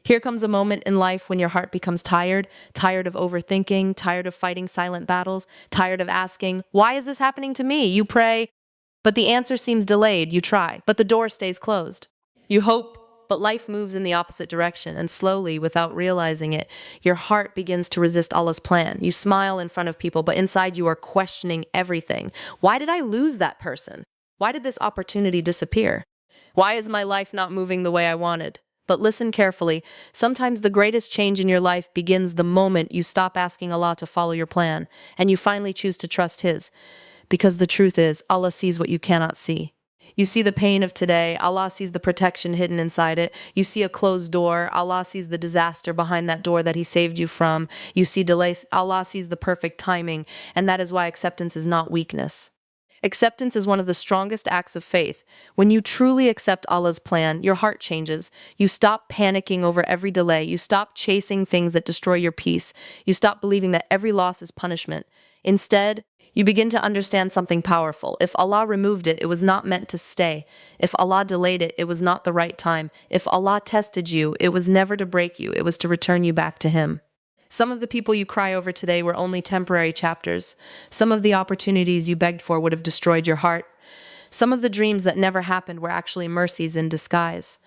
Here comes a moment in life when your heart becomes tired, tired of overthinking, tired of fighting silent battles, tired of asking, "Why is this happening to me?" You pray, but the answer seems delayed. You try, but the door stays closed. You hope, but life moves in the opposite direction, and slowly, without realizing it, your heart begins to resist Allah's plan. You smile in front of people, but inside you are questioning everything. Why did I lose that person? Why did this opportunity disappear? Why is my life not moving the way I wanted? But listen carefully. Sometimes the greatest change in your life begins the moment you stop asking Allah to follow your plan, and you finally choose to trust His. Because the truth is, Allah sees what you cannot see. You see the pain of today, Allah sees the protection hidden inside it. You see a closed door, Allah sees the disaster behind that door that He saved you from. You see delays, Allah sees the perfect timing, and that is why acceptance is not weakness. Acceptance is one of the strongest acts of faith. When you truly accept Allah's plan, your heart changes. You stop panicking over every delay. You stop chasing things that destroy your peace. You stop believing that every loss is punishment. Instead, you begin to understand something powerful. If Allah removed it, it was not meant to stay. If Allah delayed it, it was not the right time. If Allah tested you, it was never to break you. It was to return you back to Him. Some of the people you cry over today were only temporary chapters. Some of the opportunities you begged for would have destroyed your heart. Some of the dreams that never happened were actually mercies in disguise.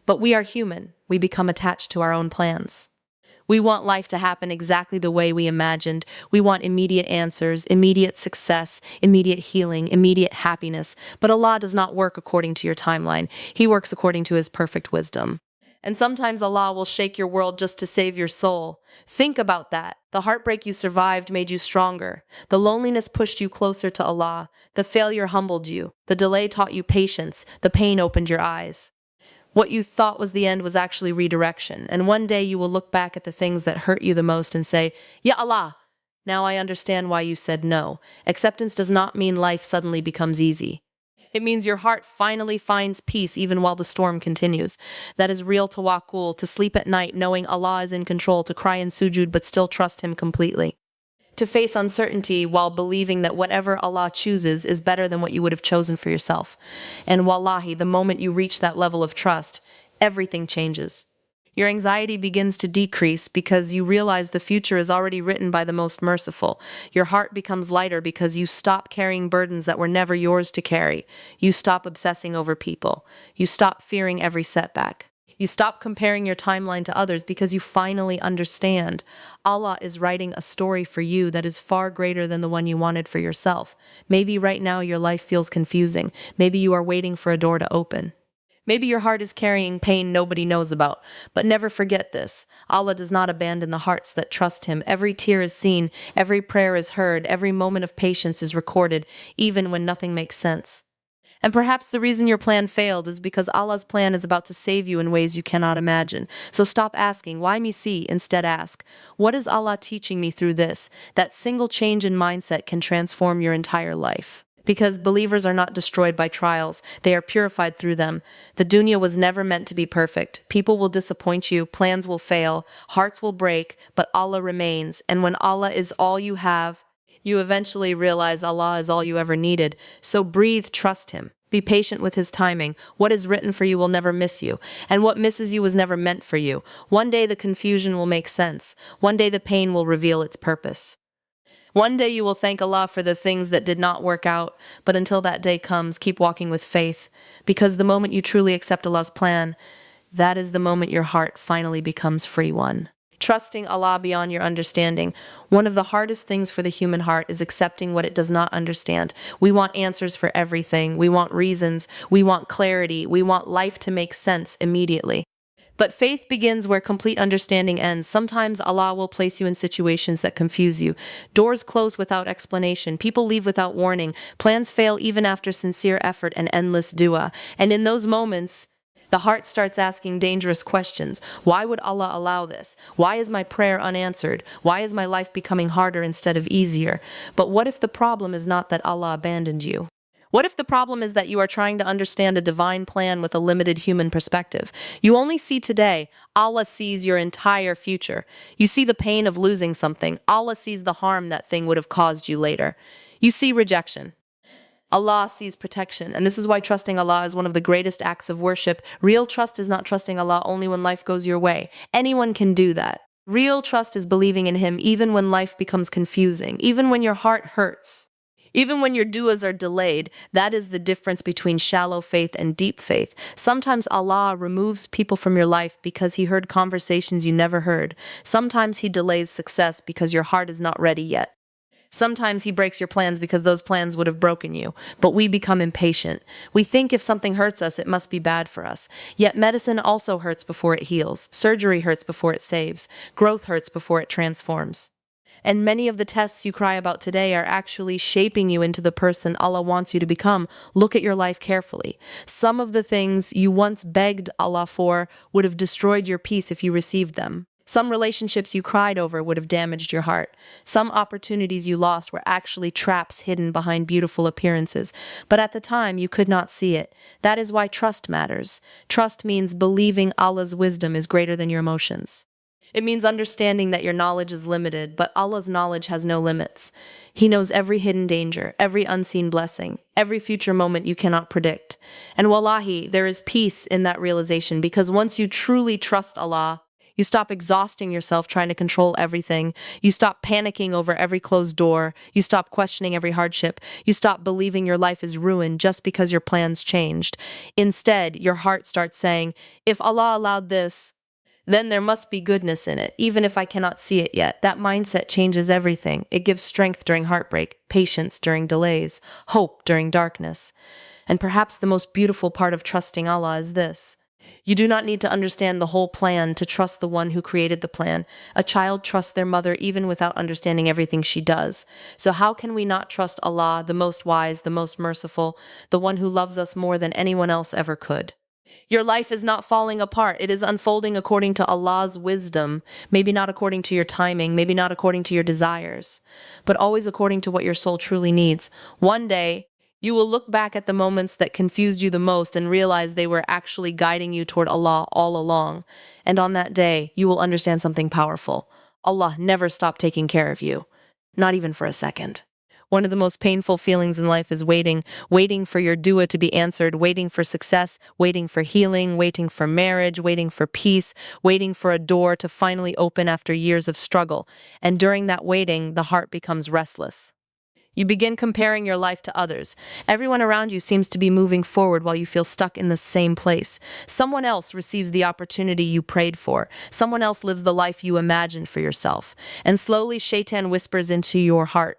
But we are human. We become attached to our own plans. We want life to happen exactly the way we imagined. We want immediate answers, immediate success, immediate healing, immediate happiness. But Allah does not work according to your timeline. He works according to His perfect wisdom. And sometimes Allah will shake your world just to save your soul. Think about that. The heartbreak you survived made you stronger. The loneliness pushed you closer to Allah. The failure humbled you. The delay taught you patience. The pain opened your eyes. What you thought was the end was actually redirection. And one day you will look back at the things that hurt you the most and say, "Ya Allah, now I understand why you said no." Acceptance does not mean life suddenly becomes easy. It means your heart finally finds peace even while the storm continues. That is real tawakkul, to sleep at night knowing Allah is in control, to cry in sujud but still trust Him completely. To face uncertainty while believing that whatever Allah chooses is better than what you would have chosen for yourself. And wallahi, the moment you reach that level of trust, everything changes. Your anxiety begins to decrease because you realize the future is already written by the most merciful. Your heart becomes lighter because you stop carrying burdens that were never yours to carry. You stop obsessing over people. You stop fearing every setback. You stop comparing your timeline to others because you finally understand Allah is writing a story for you that is far greater than the one you wanted for yourself. Maybe right now your life feels confusing. Maybe you are waiting for a door to open. Maybe your heart is carrying pain nobody knows about. But never forget this. Allah does not abandon the hearts that trust Him. Every tear is seen, every prayer is heard, every moment of patience is recorded, even when nothing makes sense. And perhaps the reason your plan failed is because Allah's plan is about to save you in ways you cannot imagine. So stop asking, "Why me see?" Instead ask, "What is Allah teaching me through this?" That single change in mindset can transform your entire life. Because believers are not destroyed by trials, they are purified through them. The dunya was never meant to be perfect. People will disappoint you, plans will fail, hearts will break, but Allah remains. And when Allah is all you have, you eventually realize Allah is all you ever needed. So breathe, trust Him. Be patient with His timing. What is written for you will never miss you, and what misses you was never meant for you. One day the confusion will make sense. One day the pain will reveal its purpose. One day you will thank Allah for the things that did not work out, but until that day comes, keep walking with faith, because the moment you truly accept Allah's plan, that is the moment your heart finally becomes free one. Trusting Allah beyond your understanding. One of the hardest things for the human heart is accepting what it does not understand. We want answers for everything. We want reasons. We want clarity. We want life to make sense immediately. But faith begins where complete understanding ends. Sometimes Allah will place you in situations that confuse you. Doors close without explanation. People leave without warning. Plans fail even after sincere effort and endless dua. And in those moments, the heart starts asking dangerous questions. Why would Allah allow this? Why is my prayer unanswered? Why is my life becoming harder instead of easier? But what if the problem is not that Allah abandoned you? What if the problem is that you are trying to understand a divine plan with a limited human perspective? You only see today. Allah sees your entire future. You see the pain of losing something. Allah sees the harm that thing would have caused you later. You see rejection. Allah sees protection, and this is why trusting Allah is one of the greatest acts of worship. Real trust is not trusting Allah only when life goes your way. Anyone can do that. Real trust is believing in Him even when life becomes confusing, even when your heart hurts. Even when your du'as are delayed, that is the difference between shallow faith and deep faith. Sometimes Allah removes people from your life because He heard conversations you never heard. Sometimes He delays success because your heart is not ready yet. Sometimes He breaks your plans because those plans would have broken you. But we become impatient. We think if something hurts us, it must be bad for us. Yet medicine also hurts before it heals. Surgery hurts before it saves. Growth hurts before it transforms. And many of the tests you cry about today are actually shaping you into the person Allah wants you to become. Look at your life carefully. Some of the things you once begged Allah for would have destroyed your peace if you received them. Some relationships you cried over would have damaged your heart. Some opportunities you lost were actually traps hidden behind beautiful appearances. But at the time, you could not see it. That is why trust matters. Trust means believing Allah's wisdom is greater than your emotions. It means understanding that your knowledge is limited, but Allah's knowledge has no limits. He knows every hidden danger, every unseen blessing, every future moment you cannot predict. And wallahi, there is peace in that realization because once you truly trust Allah, you stop exhausting yourself trying to control everything. You stop panicking over every closed door. You stop questioning every hardship. You stop believing your life is ruined just because your plans changed. Instead, your heart starts saying, if Allah allowed this, then there must be goodness in it, even if I cannot see it yet. That mindset changes everything. It gives strength during heartbreak, patience during delays, hope during darkness. And perhaps the most beautiful part of trusting Allah is this. You do not need to understand the whole plan to trust the one who created the plan. A child trusts their mother even without understanding everything she does. So how can we not trust Allah, the most wise, the most merciful, the one who loves us more than anyone else ever could? Your life is not falling apart. It is unfolding according to Allah's wisdom, maybe not according to your timing, maybe not according to your desires, but always according to what your soul truly needs. One day, you will look back at the moments that confused you the most and realize they were actually guiding you toward Allah all along. And on that day, you will understand something powerful. Allah never stopped taking care of you, not even for a second. One of the most painful feelings in life is waiting, waiting for your dua to be answered, waiting for success, waiting for healing, waiting for marriage, waiting for peace, waiting for a door to finally open after years of struggle. And during that waiting, the heart becomes restless. You begin comparing your life to others. Everyone around you seems to be moving forward while you feel stuck in the same place. Someone else receives the opportunity you prayed for. Someone else lives the life you imagined for yourself. And slowly, Shaitan whispers into your heart,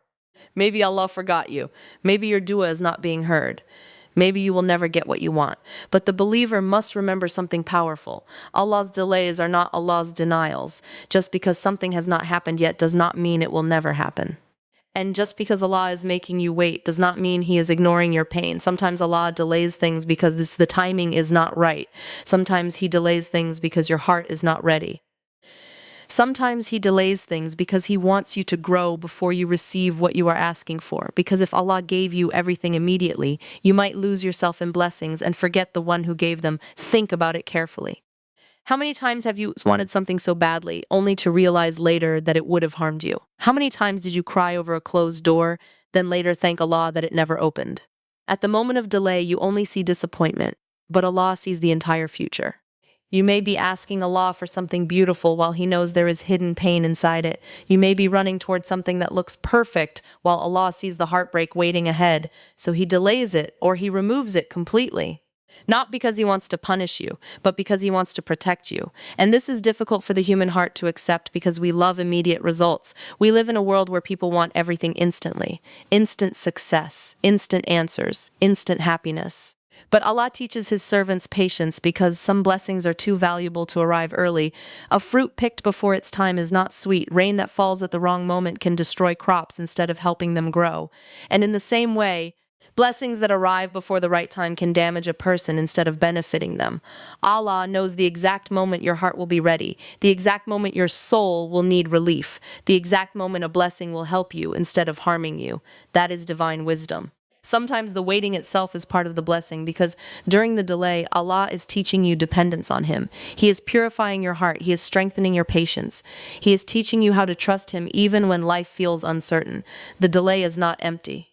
maybe Allah forgot you. Maybe your dua is not being heard. Maybe you will never get what you want. But the believer must remember something powerful. Allah's delays are not Allah's denials. Just because something has not happened yet does not mean it will never happen. And just because Allah is making you wait does not mean He is ignoring your pain. Sometimes Allah delays things because the timing is not right. Sometimes He delays things because your heart is not ready. Sometimes He delays things because He wants you to grow before you receive what you are asking for. Because if Allah gave you everything immediately, you might lose yourself in blessings and forget the one who gave them. Think about it carefully. How many times have you wanted something so badly, only to realize later that it would have harmed you? How many times did you cry over a closed door, then later thank Allah that it never opened? At the moment of delay, you only see disappointment, but Allah sees the entire future. You may be asking Allah for something beautiful while He knows there is hidden pain inside it. You may be running towards something that looks perfect while Allah sees the heartbreak waiting ahead, so He delays it or He removes it completely. Not because He wants to punish you, but because He wants to protect you. And this is difficult for the human heart to accept because we love immediate results. We live in a world where people want everything instantly. Instant success, instant answers, instant happiness. But Allah teaches His servants patience because some blessings are too valuable to arrive early. A fruit picked before its time is not sweet. Rain that falls at the wrong moment can destroy crops instead of helping them grow. And in the same way, blessings that arrive before the right time can damage a person instead of benefiting them. Allah knows the exact moment your heart will be ready, the exact moment your soul will need relief, the exact moment a blessing will help you instead of harming you. That is divine wisdom. Sometimes the waiting itself is part of the blessing because during the delay, Allah is teaching you dependence on Him. He is purifying your heart. He is strengthening your patience. He is teaching you how to trust Him even when life feels uncertain. The delay is not empty.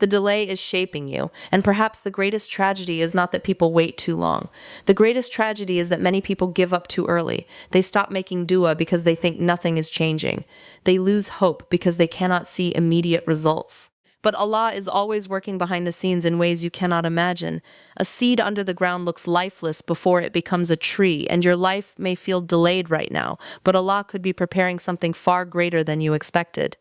The delay is shaping you, and perhaps the greatest tragedy is not that people wait too long. The greatest tragedy is that many people give up too early. They stop making dua because they think nothing is changing. They lose hope because they cannot see immediate results. But Allah is always working behind the scenes in ways you cannot imagine. A seed under the ground looks lifeless before it becomes a tree, and your life may feel delayed right now, but Allah could be preparing something far greater than you expected.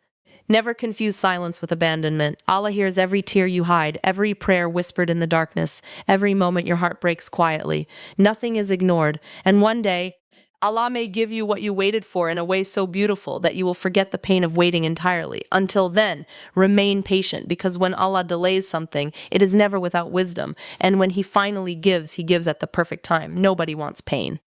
Never confuse silence with abandonment. Allah hears every tear you hide, every prayer whispered in the darkness, every moment your heart breaks quietly. Nothing is ignored, and one day, Allah may give you what you waited for in a way so beautiful that you will forget the pain of waiting entirely. Until then, remain patient, because when Allah delays something, it is never without wisdom, and when He finally gives, He gives at the perfect time. Nobody wants pain.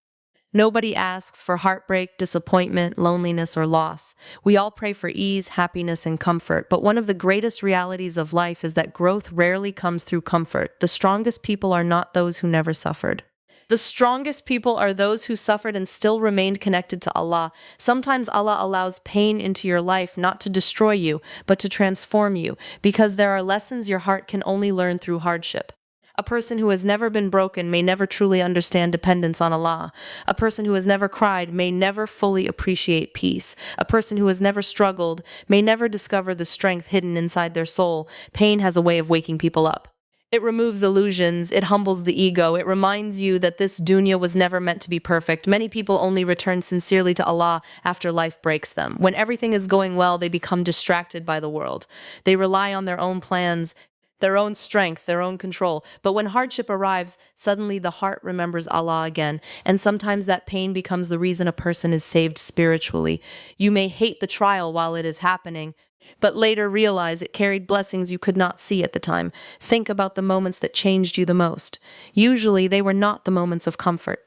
Nobody asks for heartbreak, disappointment, loneliness, or loss. We all pray for ease, happiness, and comfort, but one of the greatest realities of life is that growth rarely comes through comfort. The strongest people are not those who never suffered. The strongest people are those who suffered and still remained connected to Allah. Sometimes Allah allows pain into your life not to destroy you, but to transform you, because there are lessons your heart can only learn through hardship. A person who has never been broken may never truly understand dependence on Allah. A person who has never cried may never fully appreciate peace. A person who has never struggled may never discover the strength hidden inside their soul. Pain has a way of waking people up. It removes illusions, it humbles the ego, it reminds you that this dunya was never meant to be perfect. Many people only return sincerely to Allah after life breaks them. When everything is going well, they become distracted by the world. They rely on their own plans, their own strength, their own control. But when hardship arrives, suddenly the heart remembers Allah again, and sometimes that pain becomes the reason a person is saved spiritually. You may hate the trial while it is happening, but later realize it carried blessings you could not see at the time. Think about the moments that changed you the most. Usually, they were not the moments of comfort.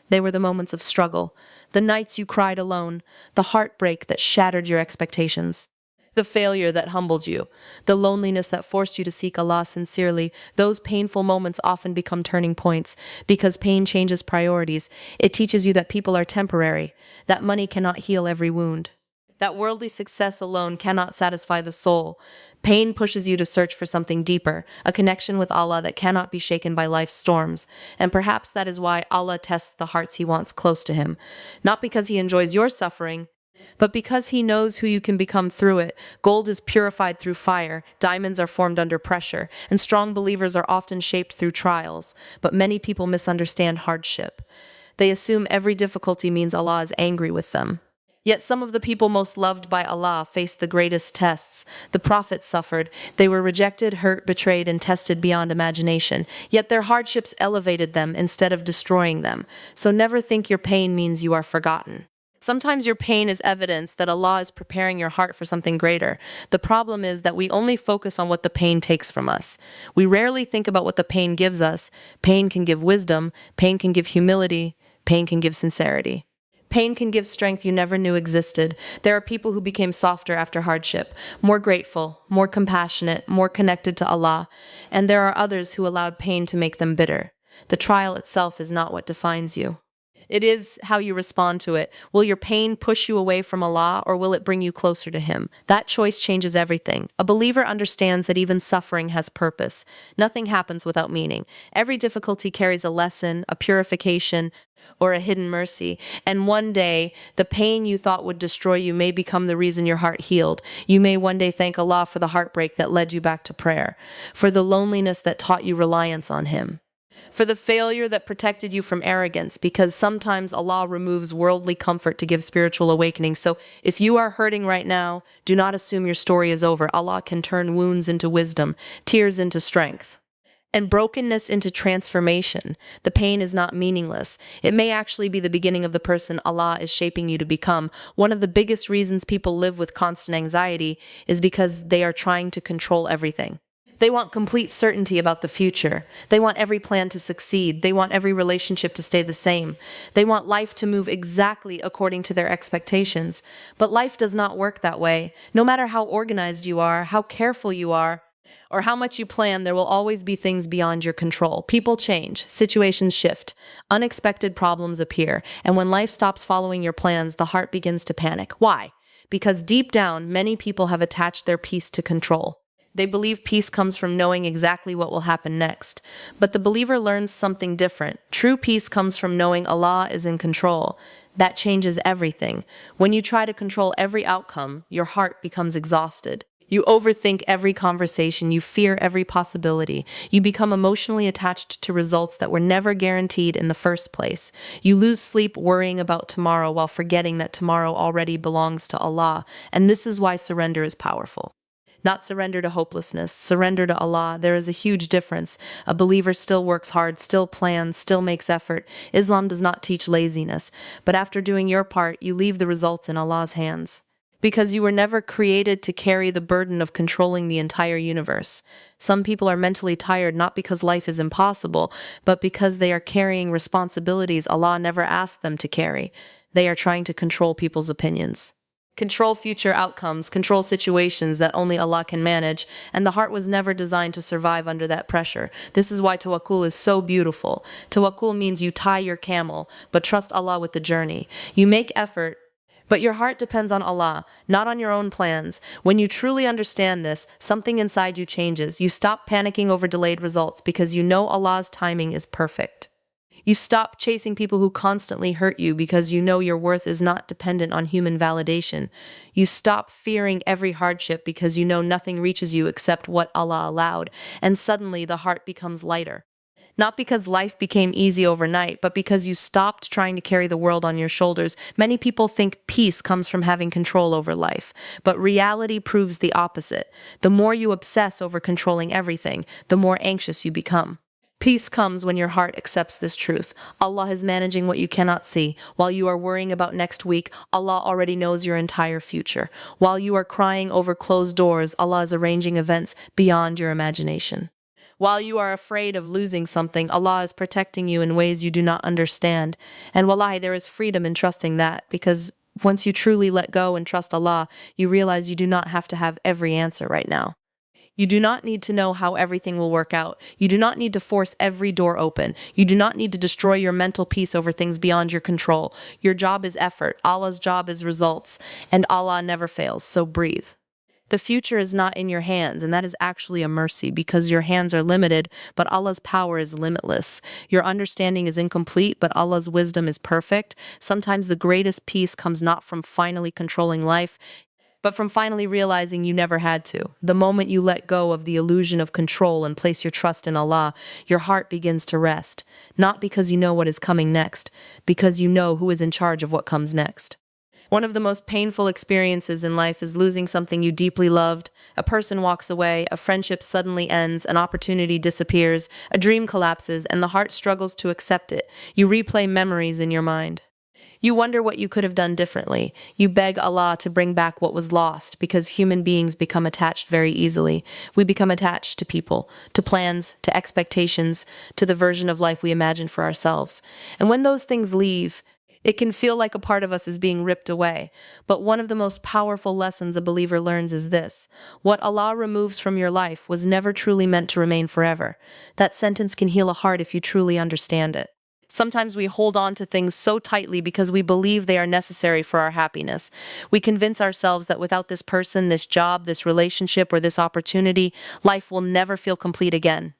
They were the moments of struggle, the nights you cried alone, the heartbreak that shattered your expectations, the failure that humbled you, the loneliness that forced you to seek Allah sincerely. Those painful moments often become turning points, because pain changes priorities. It teaches you that people are temporary, that money cannot heal every wound, that worldly success alone cannot satisfy the soul. Pain pushes you to search for something deeper, a connection with Allah that cannot be shaken by life's storms. And perhaps that is why Allah tests the hearts He wants close to Him. Not because He enjoys your suffering, but because He knows who you can become through it. Gold is purified through fire, diamonds are formed under pressure, and strong believers are often shaped through trials. But many people misunderstand hardship. They assume every difficulty means Allah is angry with them. Yet some of the people most loved by Allah faced the greatest tests. The prophets suffered. They were rejected, hurt, betrayed, and tested beyond imagination. Yet their hardships elevated them instead of destroying them. So never think your pain means you are forgotten. Sometimes your pain is evidence that Allah is preparing your heart for something greater. The problem is that we only focus on what the pain takes from us. We rarely think about what the pain gives us. Pain can give wisdom. Pain can give humility. Pain can give sincerity. Pain can give strength you never knew existed. There are people who became softer after hardship, more grateful, more compassionate, more connected to Allah. And there are others who allowed pain to make them bitter. The trial itself is not what defines you. It is how you respond to it. Will your pain push you away from Allah, or will it bring you closer to Him? That choice changes everything. A believer understands that even suffering has purpose. Nothing happens without meaning. Every difficulty carries a lesson, a purification, or a hidden mercy. And one day, the pain you thought would destroy you may become the reason your heart healed. You may one day thank Allah for the heartbreak that led you back to prayer, for the loneliness that taught you reliance on Him, for the failure that protected you from arrogance, because sometimes Allah removes worldly comfort to give spiritual awakening. So if you are hurting right now, do not assume your story is over. Allah can turn wounds into wisdom, tears into strength, and brokenness into transformation. The pain is not meaningless. It may actually be the beginning of the person Allah is shaping you to become. One of the biggest reasons people live with constant anxiety is because they are trying to control everything. They want complete certainty about the future. They want every plan to succeed. They want every relationship to stay the same. They want life to move exactly according to their expectations. But life does not work that way. No matter how organized you are, how careful you are, or how much you plan, there will always be things beyond your control. People change, situations shift, unexpected problems appear, and when life stops following your plans, the heart begins to panic. Why? Because deep down, many people have attached their peace to control. They believe peace comes from knowing exactly what will happen next. But the believer learns something different. True peace comes from knowing Allah is in control. That changes everything. When you try to control every outcome, your heart becomes exhausted. You overthink every conversation, you fear every possibility. You become emotionally attached to results that were never guaranteed in the first place. You lose sleep worrying about tomorrow while forgetting that tomorrow already belongs to Allah. And this is why surrender is powerful. Not surrender to hopelessness, surrender to Allah. There is a huge difference. A believer still works hard, still plans, still makes effort. Islam does not teach laziness, but after doing your part, you leave the results in Allah's hands. Because you were never created to carry the burden of controlling the entire universe. Some people are mentally tired not because life is impossible, but because they are carrying responsibilities Allah never asked them to carry. They are trying to control people's opinions. Control future outcomes, control situations that only Allah can manage, and the heart was never designed to survive under that pressure. This is why tawakkul is so beautiful. Tawakkul means you tie your camel, but trust Allah with the journey. You make effort, but your heart depends on Allah, not on your own plans. When you truly understand this, something inside you changes. You stop panicking over delayed results because you know Allah's timing is perfect. You stop chasing people who constantly hurt you because you know your worth is not dependent on human validation. You stop fearing every hardship because you know nothing reaches you except what Allah allowed, and suddenly the heart becomes lighter. Not because life became easy overnight, but because you stopped trying to carry the world on your shoulders. Many people think peace comes from having control over life, but reality proves the opposite. The more you obsess over controlling everything, the more anxious you become. Peace comes when your heart accepts this truth. Allah is managing what you cannot see. While you are worrying about next week, Allah already knows your entire future. While you are crying over closed doors, Allah is arranging events beyond your imagination. While you are afraid of losing something, Allah is protecting you in ways you do not understand. And wallahi, there is freedom in trusting that, because once you truly let go and trust Allah, you realize you do not have to have every answer right now. You do not need to know how everything will work out. You do not need to force every door open. You do not need to destroy your mental peace over things beyond your control. Your job is effort. Allah's job is results. And Allah never fails, so breathe. The future is not in your hands, and that is actually a mercy because your hands are limited, but Allah's power is limitless. Your understanding is incomplete, but Allah's wisdom is perfect. Sometimes the greatest peace comes not from finally controlling life, but from finally realizing you never had to. The moment you let go of the illusion of control and place your trust in Allah, your heart begins to rest. Not because you know what is coming next, because you know who is in charge of what comes next. One of the most painful experiences in life is losing something you deeply loved. A person walks away, a friendship suddenly ends, an opportunity disappears, a dream collapses, and the heart struggles to accept it. You replay memories in your mind. You wonder what you could have done differently. You beg Allah to bring back what was lost because human beings become attached very easily. We become attached to people, to plans, to expectations, to the version of life we imagine for ourselves. And when those things leave, it can feel like a part of us is being ripped away. But one of the most powerful lessons a believer learns is this: what Allah removes from your life was never truly meant to remain forever. That sentence can heal a heart if you truly understand it. Sometimes we hold on to things so tightly because we believe they are necessary for our happiness. We convince ourselves that without this person, this job, this relationship, or this opportunity, life will never feel complete again.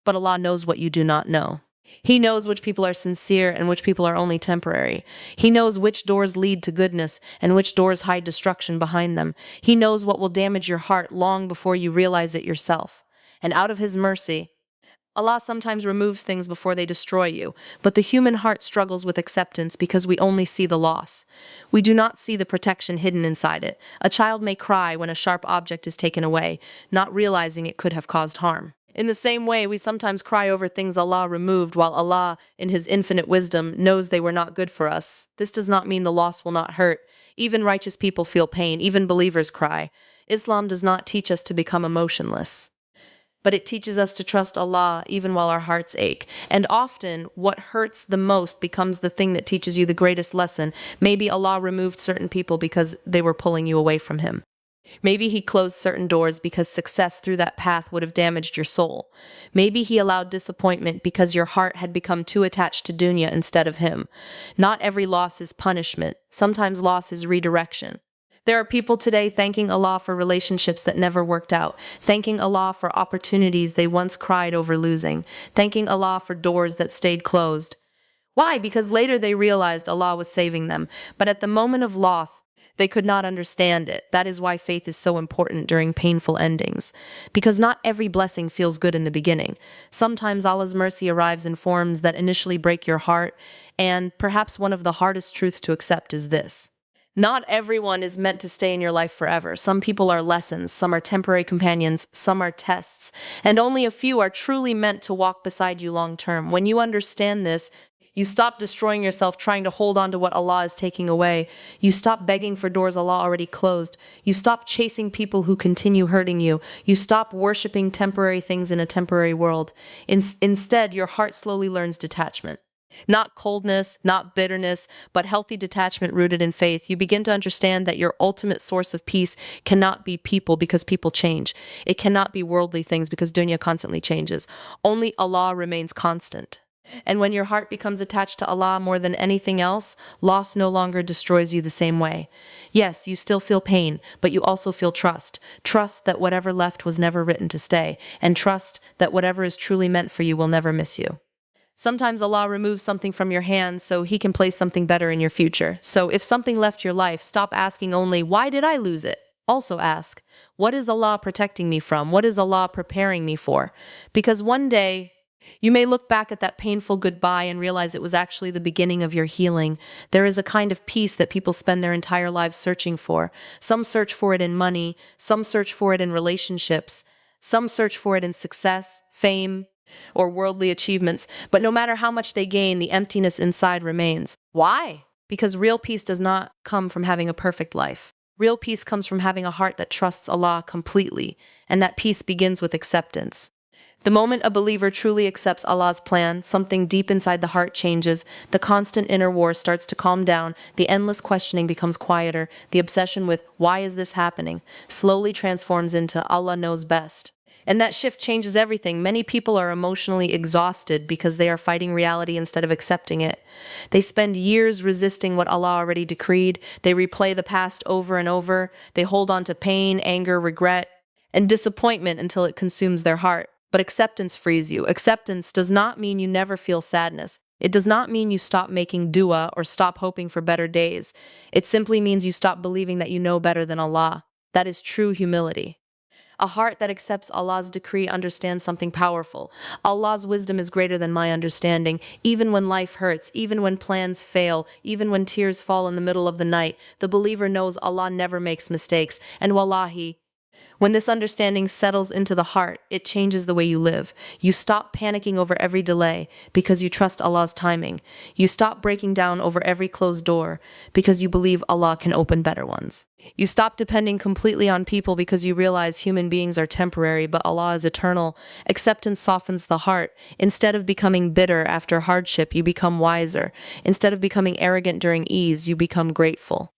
But Allah knows what you do not know. He knows which people are sincere and which people are only temporary. He knows which doors lead to goodness and which doors hide destruction behind them. He knows what will damage your heart long before you realize it yourself. And out of His mercy, Allah sometimes removes things before they destroy you, but the human heart struggles with acceptance because we only see the loss. We do not see the protection hidden inside it. A child may cry when a sharp object is taken away, not realizing it could have caused harm. In the same way, we sometimes cry over things Allah removed while Allah, in His infinite wisdom, knows they were not good for us. This does not mean the loss will not hurt. Even righteous people feel pain, even believers cry. Islam does not teach us to become emotionless, but it teaches us to trust Allah even while our hearts ache. And often, what hurts the most becomes the thing that teaches you the greatest lesson. Maybe Allah removed certain people because they were pulling you away from Him. Maybe He closed certain doors because success through that path would have damaged your soul. Maybe He allowed disappointment because your heart had become too attached to dunya instead of Him. Not every loss is punishment. Sometimes loss is redirection. There are people today thanking Allah for relationships that never worked out, thanking Allah for opportunities they once cried over losing, thanking Allah for doors that stayed closed. Why? Because later they realized Allah was saving them, but at the moment of loss, they could not understand it. That is why faith is so important during painful endings. Because not every blessing feels good in the beginning. Sometimes Allah's mercy arrives in forms that initially break your heart, and perhaps one of the hardest truths to accept is this. Not everyone is meant to stay in your life forever. Some people are lessons, some are temporary companions, some are tests, and only a few are truly meant to walk beside you long term. When you understand this, you stop destroying yourself trying to hold on to what Allah is taking away. You stop begging for doors Allah already closed. You stop chasing people who continue hurting you. You stop worshiping temporary things in a temporary world. Instead, your heart slowly learns detachment. Not coldness, not bitterness, but healthy detachment rooted in faith. You begin to understand that your ultimate source of peace cannot be people because people change. It cannot be worldly things because dunya constantly changes. Only Allah remains constant. And when your heart becomes attached to Allah more than anything else, loss no longer destroys you the same way. Yes, you still feel pain, but you also feel trust. Trust that whatever left was never written to stay, and trust that whatever is truly meant for you will never miss you. Sometimes Allah removes something from your hands so He can place something better in your future. So if something left your life, stop asking only, why did I lose it? Also ask, what is Allah protecting me from? What is Allah preparing me for? Because one day, you may look back at that painful goodbye and realize it was actually the beginning of your healing. There is a kind of peace that people spend their entire lives searching for. Some search for it in money, some search for it in relationships, some search for it in success, fame, or worldly achievements. But no matter how much they gain, the emptiness inside remains. Why? Because real peace does not come from having a perfect life. Real peace comes from having a heart that trusts Allah completely, and that peace begins with acceptance. The moment a believer truly accepts Allah's plan, something deep inside the heart changes, the constant inner war starts to calm down, the endless questioning becomes quieter, the obsession with, why is this happening, slowly transforms into, Allah knows best. And that shift changes everything. Many people are emotionally exhausted because they are fighting reality instead of accepting it. They spend years resisting what Allah already decreed. They replay the past over and over. They hold on to pain, anger, regret, and disappointment until it consumes their heart. But acceptance frees you. Acceptance does not mean you never feel sadness. It does not mean you stop making dua or stop hoping for better days. It simply means you stop believing that you know better than Allah. That is true humility. A heart that accepts Allah's decree understands something powerful. Allah's wisdom is greater than my understanding. Even when life hurts, even when plans fail, even when tears fall in the middle of the night, the believer knows Allah never makes mistakes. And wallahi, when this understanding settles into the heart, it changes the way you live. You stop panicking over every delay because you trust Allah's timing. You stop breaking down over every closed door because you believe Allah can open better ones. You stop depending completely on people because you realize human beings are temporary, but Allah is eternal. Acceptance softens the heart. Instead of becoming bitter after hardship, you become wiser. Instead of becoming arrogant during ease, you become grateful.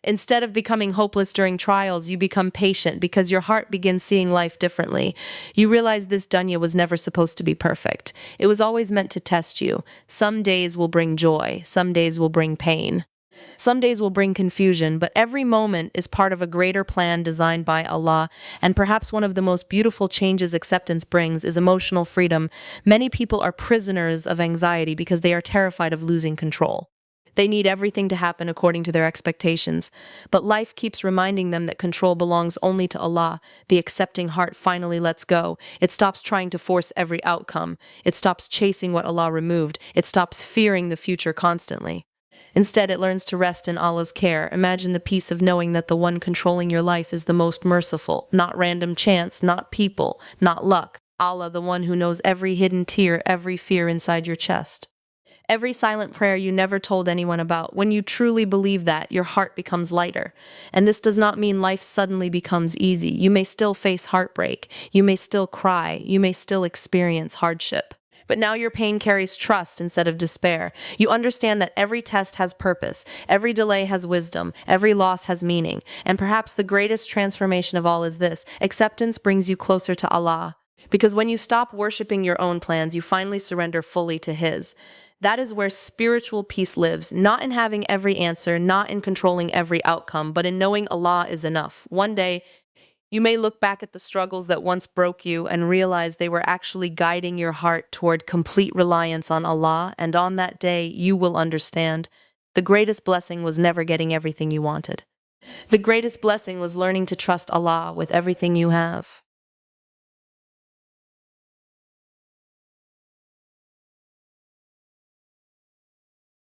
Instead of becoming hopeless during trials, you become patient because your heart begins seeing life differently. You realize this dunya was never supposed to be perfect. It was always meant to test you. Some days will bring joy. Some days will bring pain. Some days will bring confusion, but every moment is part of a greater plan designed by Allah. And perhaps one of the most beautiful changes acceptance brings is emotional freedom. Many people are prisoners of anxiety because they are terrified of losing control. They need everything to happen according to their expectations. But life keeps reminding them that control belongs only to Allah. The accepting heart finally lets go. It stops trying to force every outcome. It stops chasing what Allah removed. It stops fearing the future constantly. Instead, it learns to rest in Allah's care. Imagine the peace of knowing that the one controlling your life is the most merciful. Not random chance, not people, not luck. Allah, the one who knows every hidden tear, every fear inside your chest. Every silent prayer you never told anyone about. When you truly believe that, your heart becomes lighter. And this does not mean life suddenly becomes easy. You may still face heartbreak. You may still cry. You may still experience hardship. But now your pain carries trust instead of despair. You understand that every test has purpose, every delay has wisdom, every loss has meaning. And perhaps the greatest transformation of all is this: acceptance brings you closer to Allah. Because when you stop worshiping your own plans, you finally surrender fully to His. That is where spiritual peace lives, not in having every answer, not in controlling every outcome, but in knowing Allah is enough. One day, you may look back at the struggles that once broke you and realize they were actually guiding your heart toward complete reliance on Allah, and on that day, you will understand the greatest blessing was never getting everything you wanted. The greatest blessing was learning to trust Allah with everything you have.